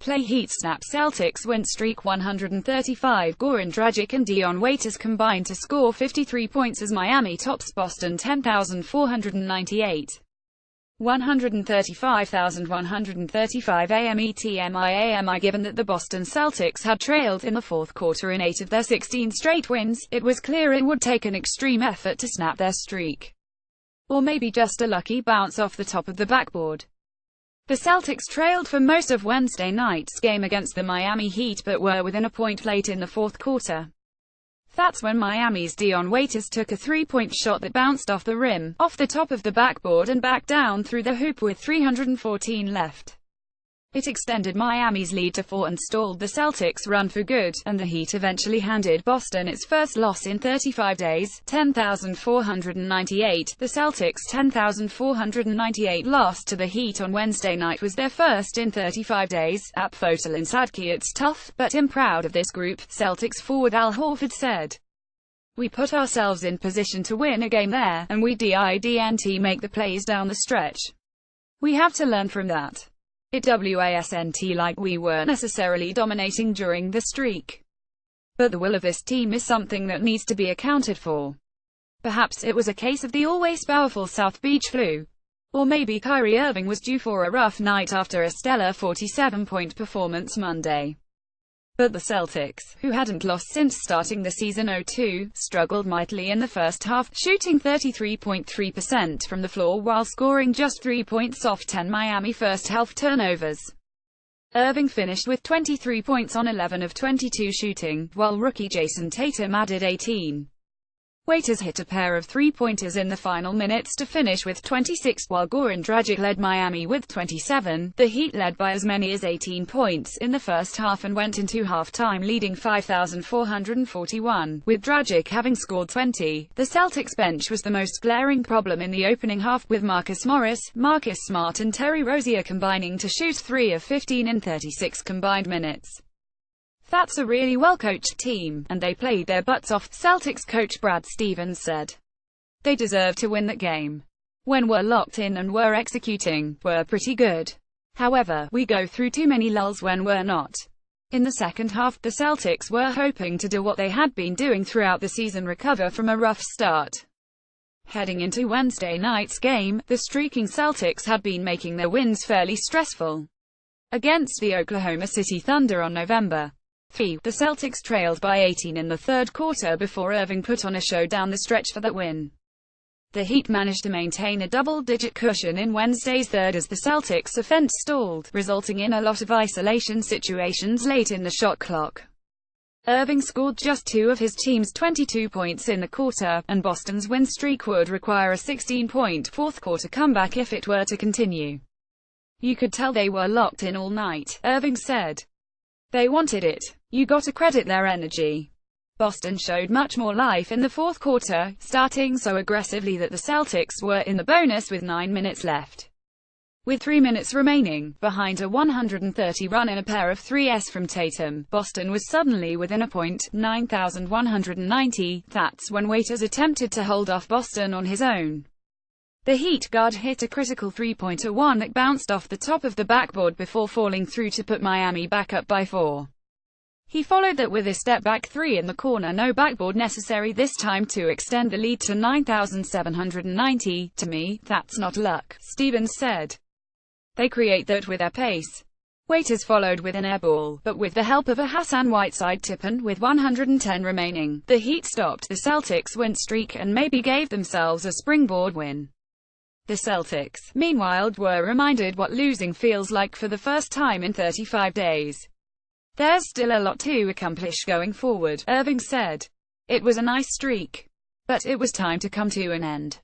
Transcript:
Play Heat snap Celtics win streak 135. Goran Dragic and Dion Waiters combined to score 53 points as Miami tops Boston 10,498. 135,135 AMI. Given that the Boston Celtics had trailed in the fourth quarter in 8 of their 16 straight wins, it was clear it would take an extreme effort to snap their streak. Or maybe just a lucky bounce off the top of the backboard. The Celtics trailed for most of Wednesday night's game against the Miami Heat but were within a point late in the fourth quarter. That's when Miami's Dion Waiters took a three-point shot that bounced off the rim, off the top of the backboard and back down through the hoop with 3:14 left. It extended Miami's lead to 4 and stalled the Celtics' run for good, and the Heat eventually handed Boston its first loss in 35 days, 10,498. The Celtics' 10,498 loss to the Heat on Wednesday night was their first in 35 days. At Fotel in Sadki, it's tough, but I'm proud of this group, Celtics forward Al Horford said. We put ourselves in position to win a game there, and we didn't make the plays down the stretch. We have to learn from that. It wasn't like we weren't necessarily dominating during the streak. But the will of this team is something that needs to be accounted for. Perhaps it was a case of the always powerful South Beach flu. Or maybe Kyrie Irving was due for a rough night after a stellar 47-point performance Monday. But the Celtics, who hadn't lost since starting the season 0-2, struggled mightily in the first half, shooting 33.3% from the floor while scoring just 3 points off 10 Miami first-half turnovers. Irving finished with 23 points on 11 of 22 shooting, while rookie Jason Tatum added 18. Waiters hit a pair of three-pointers in the final minutes to finish with 26, while Goran Dragic led Miami with 27. The Heat led by as many as 18 points in the first half and went into halftime leading 5,441, with Dragic having scored 20. The Celtics bench was the most glaring problem in the opening half, with Marcus Morris, Marcus Smart and Terry Rozier combining to shoot 3 of 15 in 36 combined minutes. That's a really well-coached team, and they played their butts off, Celtics coach Brad Stevens said. They deserve to win that game. When we're locked in and we're executing, we're pretty good. However, we go through too many lulls when we're not. In the second half, the Celtics were hoping to do what they had been doing throughout the season: recover from a rough start. Heading into Wednesday night's game, the streaking Celtics had been making their wins fairly stressful. Against the Oklahoma City Thunder on November 3, the Celtics trailed by 18 in the third quarter before Irving put on a show down the stretch for that win. The Heat managed to maintain a double-digit cushion in Wednesday's third as the Celtics' offense stalled, resulting in a lot of isolation situations late in the shot clock. Irving scored just 2 of his team's 22 points in the quarter, and Boston's win streak would require a 16-point fourth-quarter comeback if it were to continue. You could tell they were locked in all night, Irving said. They wanted it. You gotta credit their energy. Boston showed much more life in the fourth quarter, starting so aggressively that the Celtics were in the bonus with 9 minutes left. With 3 minutes remaining, behind a 130 run and a pair of threes from Tatum, Boston was suddenly within a point, 9,190. That's when Waiters attempted to hold off Boston on his own. The Heat guard hit a critical three-pointer, one that bounced off the top of the backboard before falling through to put Miami back up by 4. He followed that with a step-back three in the corner, no backboard necessary this time to extend the lead to 9,790. To me, that's not luck, Stevens said. They create that with their pace. Waiters followed with an air ball, but with the help of a Hassan Whiteside tip, and with 110 remaining, the Heat stopped the Celtics' win streak and maybe gave themselves a springboard win. The Celtics, meanwhile, were reminded what losing feels like for the first time in 35 days. There's still a lot to accomplish going forward, Irving said. It was a nice streak. But it was time to come to an end.